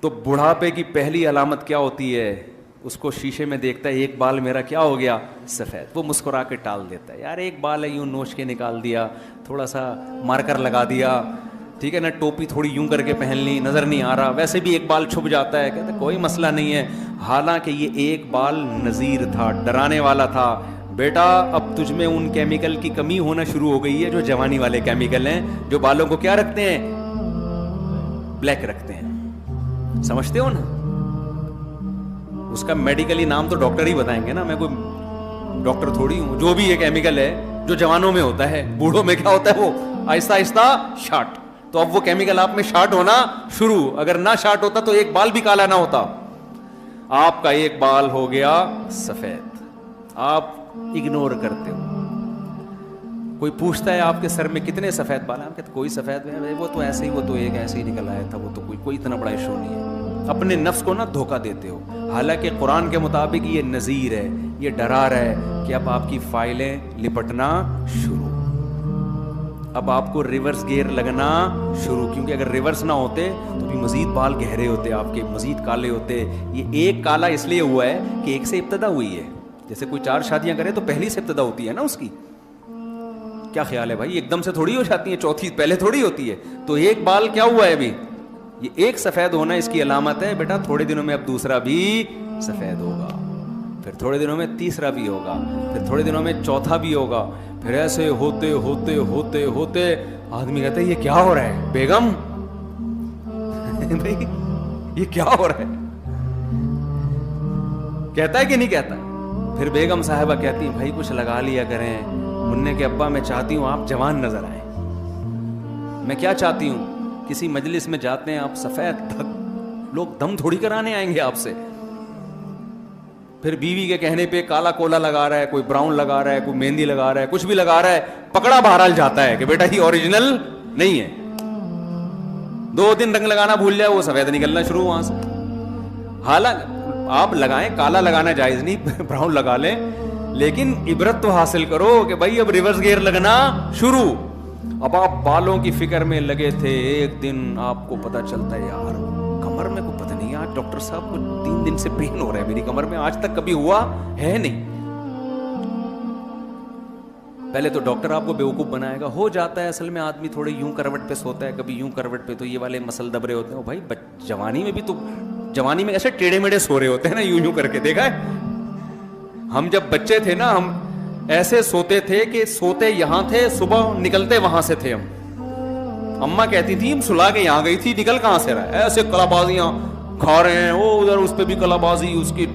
تو بڑھاپے کی پہلی علامت کیا ہوتی ہے؟ اس کو شیشے میں دیکھتا ہے، ایک بال میرا کیا ہو گیا؟ سفید. وہ مسکرا کے ٹال دیتا ہے، یار ایک بال ہے، یوں نوچ کے نکال دیا، تھوڑا سا مارکر لگا دیا، ٹھیک ہے نا، ٹوپی تھوڑی یوں کر کے پہن لی، نظر نہیں آ رہا، ویسے بھی ایک بال چھپ جاتا ہے، کہتے کوئی مسئلہ نہیں ہے. حالانکہ یہ ایک بال نذیر تھا، ڈرانے والا تھا. بیٹا اب تجھ میں ان کیمیکل کی کمی ہونا شروع ہو گئی ہے جو جوانی والے کیمیکل ہیں، جو بالوں کو کیا رکھتے ہیں؟ بلیک رکھتے ہیں. سمجھتے ہو نا؟ اس کا میڈیکلی نام تو ڈاکٹر ہی بتائیں گے نا، میں کوئی ڈاکٹر تھوڑی ہوں. جو بھی یہ کیمیکل ہے جو جوانوں میں ہوتا ہے، بوڑھوں میں کیا ہوتا ہے؟ وہ آہستہ آہستہ شارٹ. تو اب وہ کیمیکل آپ میں شارٹ ہونا شروع. اگر نہ شارٹ ہوتا تو ایک بال بھی کالا نہ ہوتا. آپ کا ایک بال ہو گیا سفید، آپ اگنور کرتے ہو. کوئی پوچھتا ہے آپ کے سر میں کتنے سفید بال ہیں، آپ کہتے کوئی سفید ہے، وہ تو ایسے ہی، وہ تو ایک ایسے ہی نکل آیا تھا، وہ تو کوئی اتنا بڑا ایشو نہیں ہے. اپنے نفس کو نہ دھوکہ دیتے ہو. حالانکہ قرآن کے مطابق یہ نذیر ہے، یہ ڈرا رہا ہے کہ اب آپ کی فائلیں لپٹنا شروع، اب آپ کو ریورس گیئر لگنا شروع. کیونکہ اگر ریورس نہ ہوتے تو بھی مزید بال گہرے ہوتے، آپ کے مزید کالے ہوتے. یہ ایک کالا اس لیے ہوا ہے کہ ایک سے ابتدا ہوئی ہے. جیسے کوئی 4 شادیاں کرے تو پہلی سے ابتدا ہوتی ہے نا اس کی. کیا خیال ہے بھائی؟ ایک دم سے تھوڑی ہو جاتی ہیں، چوتھی پہلے تھوڑی ہوتی ہے. تو ایک بال کیا ہوا ہے ابھی؟ یہ ایک سفید ہونا اس کی علامت ہے. بیٹا تھوڑے دنوں میں اب دوسرا بھی سفید ہوگا، پھر تھوڑے دنوں میں تیسرا بھی ہوگا، پھر تھوڑے دنوں میں چوتھا بھی ہوگا. پھر ایسے ہوتے ہوتے ہوتے ہوتے آدمی کہتا ہے یہ کیا ہو رہا ہے بیگم؟ بھائی یہ کیا ہو رہا ہے؟ کہتا ہے کہ نہیں کہتا؟ پھر بیگم صاحبہ کہتی ہیں بھائی کچھ لگا لیا کریں. مننے کے ابا میں چاہتی ہوں آپ جوان نظر آئیں. میں کیا چاہتی ہوں؟ کسی مجلس میں جاتے ہیں آپ سفید، لوگ دم تھوڑی کرانے آئیں گے آپ سے. پھر بیوی کے کہنے پہ کالا کولا لگا رہا ہے، کوئی براؤن لگا رہا ہے، کوئی مہندی لگا رہا ہے، کچھ بھی لگا رہا ہے، پکڑا بہرحال جاتا ہے کہ بیٹا یہ اوریجنل نہیں ہے. 2 دن رنگ لگانا بھول جائے وہ سفید نکلنا شروع وہاں سے. حالانکہ آپ لگائیں، کالا لگانا جائز نہیں، براؤن لگا لیں، لیکن عبرت تو حاصل کرو کہ بھائی اب ریورس گیئر لگنا شروع. اب آپ بالوں کی فکر میں لگے تھے، ایک دن آپ کو پتہ چلتا ہے یار کمر میں کو پتہ نہیں، آج ڈاکٹر صاحب کو 3 دن سے پین ہو رہا ہے میری کمر میں، آج تک کبھی ہوا ہے نہیں. پہلے تو ڈاکٹر آپ کو بیوقوف بنائے گا. ہو جاتا ہے اصل میں، آدمی تھوڑے یوں کروٹ پہ سوتا ہے، کبھی یوں کروٹ پہ، تو یہ والے مسل دبرے ہوتے ہیں. بھائی جوانی میں بھی تو، جوانی میں ایسے ٹیڑے میڑے سو رہے ہوتے ہیں نا، یوں یوں کر کے. دیکھا ہے ہم جب بچے تھے نا، ہم ایسے سوتے تھے کہ سوتے یہاں تھے، صبح نکلتے وہاں سے تھے. ہم اماں کہتی تھی سلا کے یہاں گئی تھی، نکل کہاں سے رہا ہے؟ ایسے کلا بازیاں کھا رہے ہیں، وہ ادھر اس پہ بھی کلا بازی، اس کی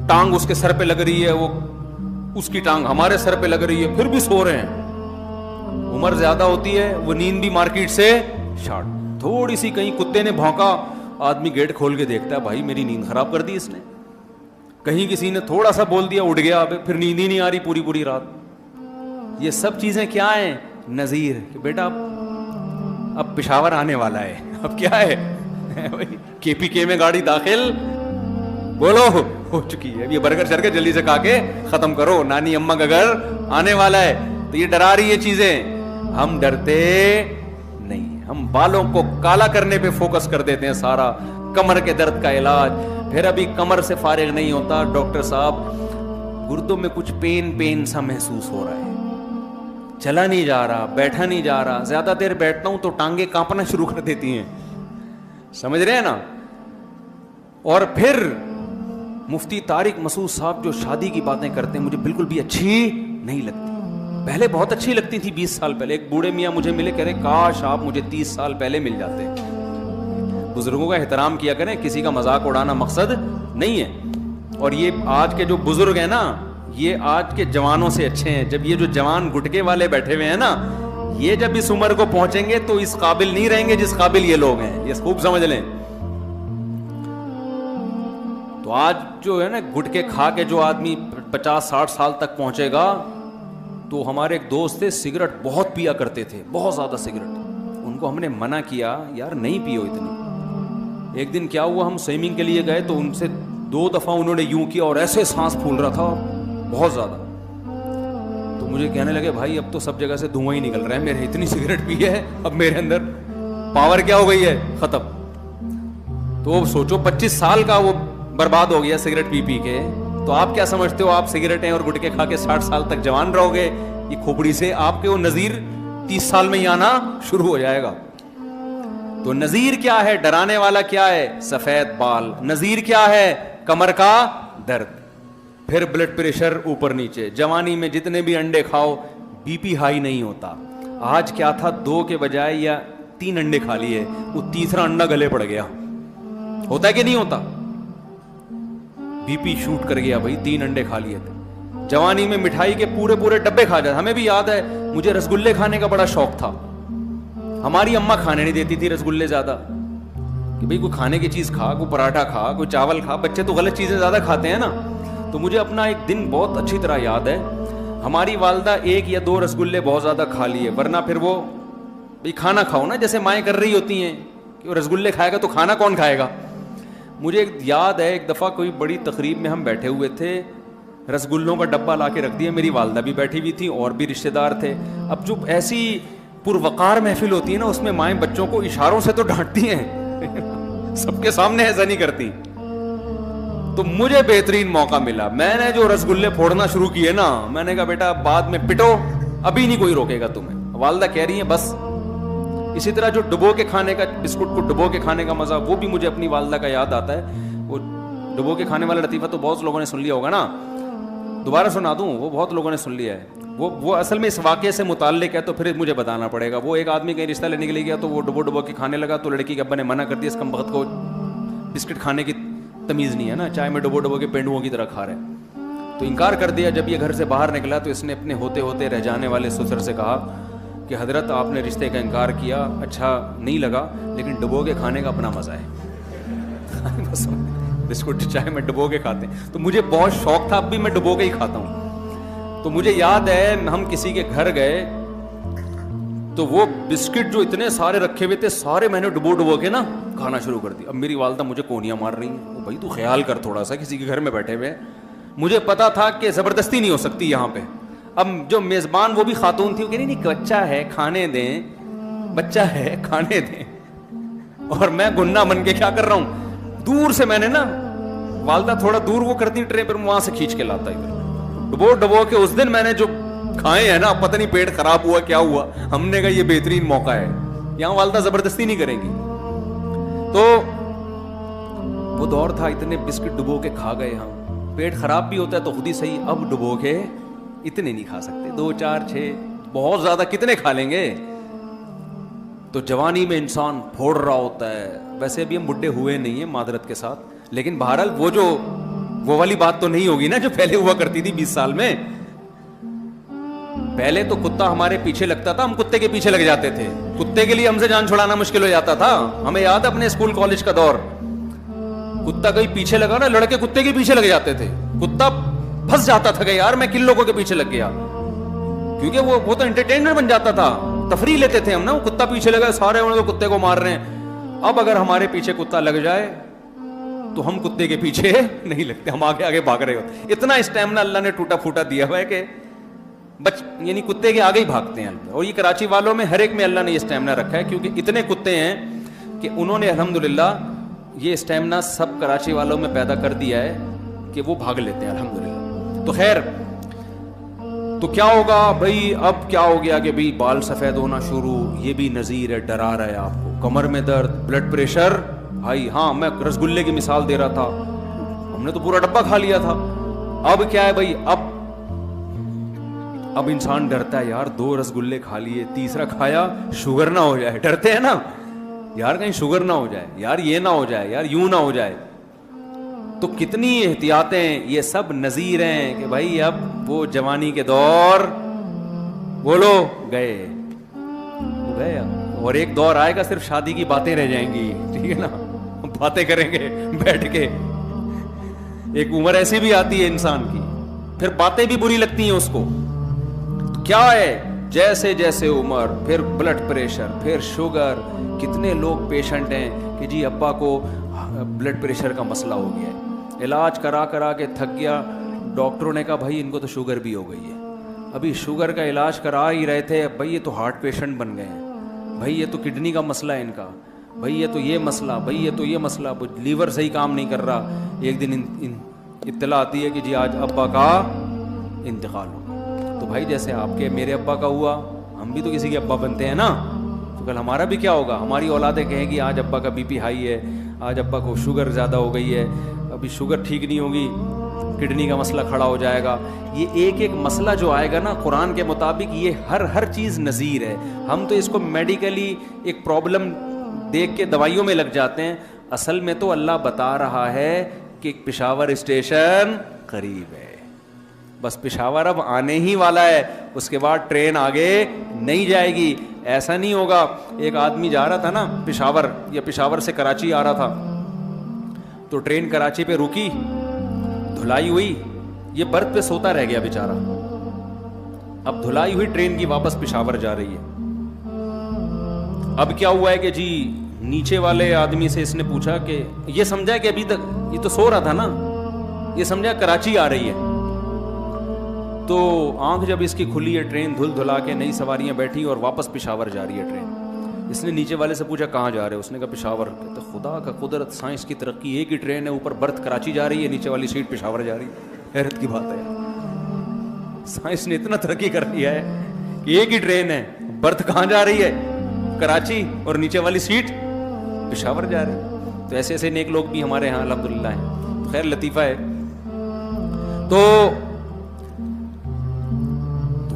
ٹانگ اس کے سر پہ لگ رہی ہے، وہ اس کی ٹانگ ہمارے سر پہ لگ رہی ہے، پھر بھی سو رہے ہیں. عمر زیادہ ہوتی ہے، وہ نیند بھی مارکیٹ سے شارٹ. تھوڑی سی کہیں کتے نے بھونکا، آدمی گیٹ کھول کے دیکھتا ہے بھائی میری نیند خراب کر دی اس نے. کہیں کسی نے تھوڑا سا بول دیا اٹھ گیا، پھر نیند ہی نہیں آ رہی پوری رات. یہ سب چیزیں کیا ہیں؟ نذیر کہ بیٹا اب پشاور آنے والا ہے. اب کیا ہے؟ کے پی کے میں گاڑی داخل، بولو ہو چکی ہے. یہ برگر شرگر جلدی سے کھا کے ختم کرو، نانی اماں کا گھر آنے والا ہے. تو یہ ڈرا رہی ہے چیزیں. ہم ڈرتے نہیں، ہم بالوں کو کالا کرنے پہ فوکس کر دیتے ہیں سارا. کمر کے درد کا علاج، پھر ابھی کمر سے فارغ نہیں ہوتا، ڈاکٹر صاحب گردوں میں کچھ پین سا محسوس ہو رہا ہے، چلا نہیں جا رہا، بیٹھا نہیں جا رہا. زیادہ دیر بیٹھتا ہوں تو ٹانگیں کانپنا شروع کر دیتی ہیں. سمجھ رہے ہیں نا؟ اور پھر مفتی طارق مسعود صاحب جو شادی کی باتیں کرتے ہیں مجھے بالکل بھی اچھی نہیں لگتی. پہلے بہت اچھی لگتی تھی 20 سال پہلے. ایک بوڑھے میاں مجھے ملے، کہہ رہے کاش آپ مجھے 30 سال پہلے مل جاتے. بزرگوں کا احترام کیا کریں، کسی کا مذاق اڑانا مقصد نہیں ہے. اور یہ آج کے جو بزرگ ہیں نا، یہ آج کے جوانوں سے اچھے ہیں. جب یہ جو جوان گٹکے والے بیٹھے ہوئے ہیں نا، یہ جب اس عمر کو پہنچیں گے تو اس قابل نہیں رہیں گے جس قابل یہ لوگ ہیں. یہ خوب سمجھ لیں. تو آج جو ہے نا گٹکے کھا کے جو آدمی 50-60 سال تک پہنچے گا، تو ہمارے ایک دوست تھے سگریٹ بہت پیا کرتے تھے، بہت زیادہ سگریٹ. ان کو ہم نے منع کیا یار نہیں پیو اتنی. ایک دن کیا ہوا، ہم سوئمنگ کے لیے گئے تو ان سے 2 دفعہ انہوں نے یوں کیا اور ایسے سانس پھول رہا تھا بہت زیادہ. تو مجھے کہنے لگے بھائی اب تو سب جگہ سے دھواں ہی نکل رہا ہے، میرے اتنی سگریٹ پی ہے اب میرے اندر پاور کیا ہو گئی ہے، ختم. تو وہ سوچو 25 سال کا وہ برباد ہو گیا سگریٹ پی پی کے. تو آپ کیا سمجھتے ہو آپ سگریٹیں اور گٹکے کھا کے 60 سال تک جوان رہو گے؟ یہ کھوپڑی سے آپ کے وہ نذیر 30 سال میں ہی آنا شروع ہو جائے گا. تو نذیر کیا ہے؟ ڈرانے والا کیا ہے؟ سفید بال. نذیر کیا ہے؟ کمر کا درد. پھر بلڈ پریشر اوپر نیچے. جوانی میں جتنے بھی انڈے کھاؤ بی پی ہائی نہیں ہوتا. آج کیا تھا 2 کے بجائے یا 3 انڈے کھا لیے, وہ تیسرا انڈا گلے پڑ گیا. ہوتا ہے کہ نہیں ہوتا؟ بی پی شوٹ کر گیا بھائی, 3 انڈے کھا لیے تھے. جوانی میں مٹھائی کے پورے ڈبے کھا جاتے. ہمیں بھی یاد ہے, مجھے رسگلے کھانے کا بڑا شوق تھا. ہماری اماں کھانے نہیں دیتی تھی رسگلے زیادہ, کہ بھئی کوئی کھانے کی چیز کھا, کوئی پراٹھا کھا, کوئی چاول کھا. بچے تو غلط چیزیں زیادہ کھاتے ہیں نا. تو مجھے اپنا ایک دن بہت اچھی طرح یاد ہے, ہماری والدہ 1 یا 2 رسگلے بہت زیادہ کھا لیے, ورنہ پھر وہ بھئی کھانا کھاؤ نا, جیسے مائیں کر رہی ہوتی ہیں کہ وہ رسگلے کھائے گا تو کھانا کون کھائے گا. مجھے یاد ہے ایک دفعہ کوئی بڑی تقریب میں ہم بیٹھے ہوئے تھے, رسگلوں کا ڈبہ لا کے رکھ دیا, میری والدہ بھی بیٹھی ہوئی تھی اور بھی رشتے دار تھے. اب جو ایسی پروقار محفل ہوتی ہے نا, اس میں مائیں بچوں کو اشاروں سے تو ڈانٹتی ہیں, سب کے سامنے ایسا نہیں کرتی. تو مجھے بہترین موقع ملا, میں نے جو رسگلے پھوڑنا شروع کیے نا, میں نے کہا بیٹا بعد میں پٹو, ابھی نہیں کوئی روکے گا تمہیں. والدہ کہہ رہی ہیں بس. اسی طرح جو ڈبو کے کھانے کا, بسکٹ کو ڈبو کے کھانے کا مزہ, وہ بھی مجھے اپنی والدہ کا یاد آتا ہے. وہ ڈبو کے کھانے والا لطیفہ تو بہت لوگوں نے سن لیا ہوگا نا, دوبارہ سنا دوں, وہ بہت لوگوں نے سن لیا ہے. وہ اصل میں اس واقعے سے متعلق ہے, تو پھر مجھے بتانا پڑے گا. وہ ایک آدمی کہیں رشتہ لینے کے لیے گیا, تو وہ ڈبو کے کھانے لگا, تو لڑکی کے ابا نے منع کر دیا, اس کمبخت کو بسکٹ کھانے کی تمیز نہیں ہے نا, چائے میں ڈبو کے پینڈوؤں کی طرح کھا رہے ہیں. تو انکار کر دیا. جب یہ گھر سے باہر نکلا تو اس نے اپنے ہوتے ہوتے رہ جانے والے سسر سے کہا کہ حضرت آپ نے رشتے کا انکار کیا, اچھا نہیں لگا, لیکن ڈبو کے کھانے کا اپنا مزہ ہے. بسکٹ چائے میں ڈبو کے کھاتے ہیں, تو مجھے بہت شوق تھا, اب بھی میں ڈبو کے ہی کھاتا ہوں. تو مجھے یاد ہے ہم کسی کے گھر گئے, تو وہ بسکٹ جو اتنے سارے رکھے ہوئے تھے, سارے میں نے ڈبو کے نا کھانا شروع کر دیا. اب میری والدہ مجھے کونیاں مار رہی ہیں, بھائی تو خیال کر تھوڑا سا, کسی کے گھر میں بیٹھے ہوئے. مجھے پتا تھا کہ زبردستی نہیں ہو سکتی یہاں پہ. اب جو میزبان وہ بھی خاتون تھی, وہ کہہ رہی نہیں بچہ ہے کھانے دیں, بچہ ہے کھانے دیں. اور میں گننا بن کے کیا کر رہا ہوں, دور سے میں نے نا, والدہ تھوڑا دور وہ کرتی ٹرے پر, وہاں سے کھینچ کے لاتا ادھر ڈبو کے. اس دن میں نے جو کھائے ہیں نا, پتہ نہیں پیٹ خراب ہوا کیا ہوا, ہم نے کہا یہ بہترین موقع ہے, یہاں والدہ زبردستی نہیں کریں گی. تو وہ دور تھا, اتنے بسکٹ ڈبو کے کھا گئے ہم. پیٹ خراب بھی ہوتا ہے تو خود ہی صحیح, اب ڈبو کے اتنے نہیں کھا سکتے, 2 4 6 بہت زیادہ کتنے کھا لیں گے. تو جوانی میں انسان پھوڑ رہا ہوتا ہے. ویسے بھی ہم بڈھے ہوئے نہیں ہیں معذرت کے ساتھ, لیکن بہرحال وہ والی بات تو نہیں ہوگی نا جو پہلے ہوا کرتی تھی 20 سال میں. پہلے تو کتا ہمارے پیچھے لگتا تھا, ہم کتے کے پیچھے لگ جاتے تھے. کتے کے لیے ہم سے جان چھڑانا مشکل ہو جاتا تھا. ہمیں یاد ہے اپنے اسکول کالج کا دور, کتا کہیں پیچھے لگا نا, لڑکے کتے کے پیچھے لگ جاتے تھے. کتا پھنس جاتا تھا کہ یار میں کن لوگوں کے پیچھے لگ گیا, کیونکہ وہ تو انٹرٹینر بن جاتا تھا, تفریح لیتے تھے ہم نا. وہ کتا پیچھے لگا, سارے انہوں نے کتے کو مار رہے ہیں. اب اگر ہمارے پیچھے کتا لگ جائے تو ہم کتے کے پیچھے نہیں لگتے, ہم آگے آگے بھاگ رہے ہوتے. اتنا اسٹیمنا اللہ نے ٹوٹا پھوٹا دیا ہوا ہے کہ یعنی کتے کے آگے ہی بھاگتے ہیں. اور یہ کراچی والوں میں ہر ایک میں اللہ نے یہ اسٹیمنا رکھا ہے, کیونکہ اتنے کتے ہیں کہ انہوں نے الحمدللہ یہ اسٹیمنا سب کراچی والوں میں پیدا کر دیا ہے کہ وہ بھاگ لیتے ہیں الحمدللہ. تو خیر, تو کیا ہوگا بھائی, اب کیا ہو گیا کہ بھئی بال سفید ہونا شروع, یہ بھی نذیر ہے, ڈرا رہا ہے آپ کو. کمر میں درد, بلڈ پریشر بھائی, ہاں میں رسگلے کی مثال دے رہا تھا, ہم نے تو پورا ڈبہ کھا لیا تھا. اب کیا ہے بھائی, اب انسان ڈرتا ہے, یار 2 رسگلے کھا لیے, تیسرا کھایا شوگر نہ ہو جائے. ڈرتے ہیں نا یار کہیں شوگر نہ ہو جائے, یار یہ نہ ہو جائے, یار یوں نہ ہو جائے. تو کتنی احتیاطیں, یہ سب نذیر ہیں کہ بھائی اب وہ جوانی کے دور بولو گئے. اور ایک دور آئے گا صرف شادی کی باتیں رہ جائیں گی, ٹھیک ہے نا, باتیں کریں گے بیٹھ کے. ایک عمر ایسی بھی آتی ہے انسان کی, پھر باتیں بھی بری لگتی ہیں اس کو. کیا ہے, جیسے جیسے عمر, پھر بلڈ پریشر, پھر شوگر. کتنے لوگ پیشنٹ ہیں کہ جی ابا کو بلڈ پریشر کا مسئلہ ہو گیا ہے, علاج کرا کے تھک گیا, ڈاکٹروں نے کہا بھائی ان کو تو شوگر بھی ہو گئی ہے. ابھی شوگر کا علاج کرا ہی رہے تھے, بھائی یہ تو ہارٹ پیشنٹ بن گئے ہیں, بھائی یہ تو کڈنی کا مسئلہ ہے ان کا. بھائی یہ تو یہ مسئلہ، بھائی یہ تو یہ مسئلہ، لیور صحیح کام نہیں کر رہا. ایک دن اطلاع آتی ہے کہ جی آج ابا کا انتقال ہو. تو بھائی جیسے آپ کے میرے ابا کا ہوا، ہم بھی تو کسی کے ابا بنتے ہیں نا. تو کل ہمارا بھی کیا ہوگا؟ ہماری اولادیں کہیں گی آج ابا کا بی پی ہائی ہے، آج ابا کو شوگر زیادہ ہو گئی ہے، ابھی شوگر ٹھیک نہیں ہوگی، کڈنی کا مسئلہ کھڑا ہو جائے گا. یہ ایک ایک مسئلہ جو آئے گا نا قرآن کے مطابق، یہ ہر چیز نذیر ہے. ہم تو اس کو میڈیکلی ایک پرابلم دیکھ کے دوائیوں میں لگ جاتے ہیں. اصل میں تو اللہ بتا رہا ہے کہ پشاور اسٹیشن قریب ہے، بس پشاور اب آنے ہی والا ہے، اس کے بعد ٹرین آگے نہیں جائے گی. ایسا نہیں ہوگا. ایک آدمی جا رہا تھا نا پشاور، یا پشاور سے کراچی آ رہا تھا، تو ٹرین کراچی پہ رکی، دھلائی ہوئی، یہ برتھ پہ سوتا رہ گیا بیچارہ. اب دھلائی ہوئی ٹرین کی واپس پشاور جا رہی ہے. اب کیا ہوا ہے کہ جی نیچے والے آدمی سے اس نے پوچھا کہ یہ سمجھا کہ ابھی تک یہ تو سو رہا تھا نا، یہ سمجھا کراچی آ رہی ہے. تو آنکھ جب اس کی کھلی ہے، ٹرین دھل دھلا کے نئی سواریاں بیٹھی اور واپس پشاور جا رہی ہے ٹرین. اس نے نیچے والے سے پوچھا کہاں جا رہے ہو؟ اس نے کہا پشاور. کہتے خدا کا قدرت، سائنس کی ترقی، ایک ہی ٹرین ہے، اوپر برتھ کراچی جا رہی ہے، نیچے والی سیٹ پشاور جا رہی ہے. حیرت کی بات ہے، سائنس نے اتنا ترقی کر دیا ہے کہ ایک ہی ٹرین ہے، برتھ کہاں جا رہی ہے؟ کراچی، اور نیچے والی سیٹ پشاور جا رہی ہے. تو ایسے ایسے نیک لوگ بھی ہمارے ہاں الحمدللہ ہیں. خیر لطیفہ ہے. تو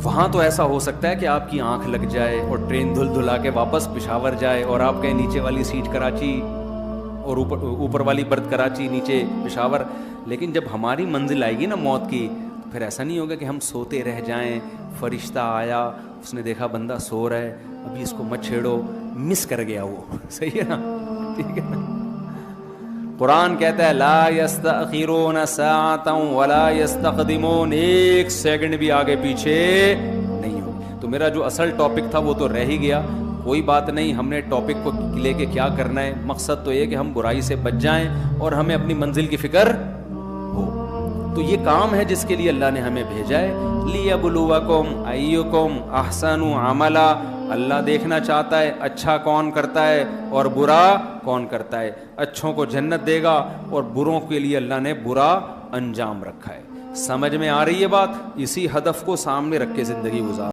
وہاں تو ایسا ہو سکتا ہے کہ آپ کی آنکھ لگ جائے اور ٹرین دھل دھلا کے واپس پشاور جائے، اور آپ کہیں نیچے والی سیٹ کراچی اور اوپر والی برتھ کراچی، نیچے پشاور. لیکن جب ہماری منزل آئے گی نا موت کی، تو پھر ایسا نہیں ہوگا کہ ہم سوتے رہ جائیں. فرشتہ آیا، اس نے دیکھا بندہ سو رہا ہے، ابھی اس کو مت چھیڑو، مس کر گیا وہ. صحیح ہے نا؟ ٹھیک ہے نا؟ قرآن کہتا ہے لا یستأخرون ساعتا ولا یستقدمون، ایک سیکنڈ بھی آگے پیچھے نہیں ہوگی. تو میرا جو اصل ٹاپک تھا وہ تو رہ ہی گیا. کوئی بات نہیں، ہم نے ٹاپک کو لے کے کیا کرنا ہے، مقصد تو یہ کہ ہم برائی سے بچ جائیں اور ہمیں اپنی منزل کی فکر ہو. تو یہ کام ہے جس کے لیے اللہ نے ہمیں بھیجا ہے. لیبلوکم ایکم احسن عملا. اللہ دیکھنا چاہتا ہے اچھا کون کرتا ہے اور برا کون کرتا ہے. اچھوں کو جنت دے گا اور بروں کے لیے اللہ نے برا انجام رکھا ہے. سمجھ میں آ رہی ہے بات؟ اسی ہدف کو سامنے رکھ کے زندگی گزار.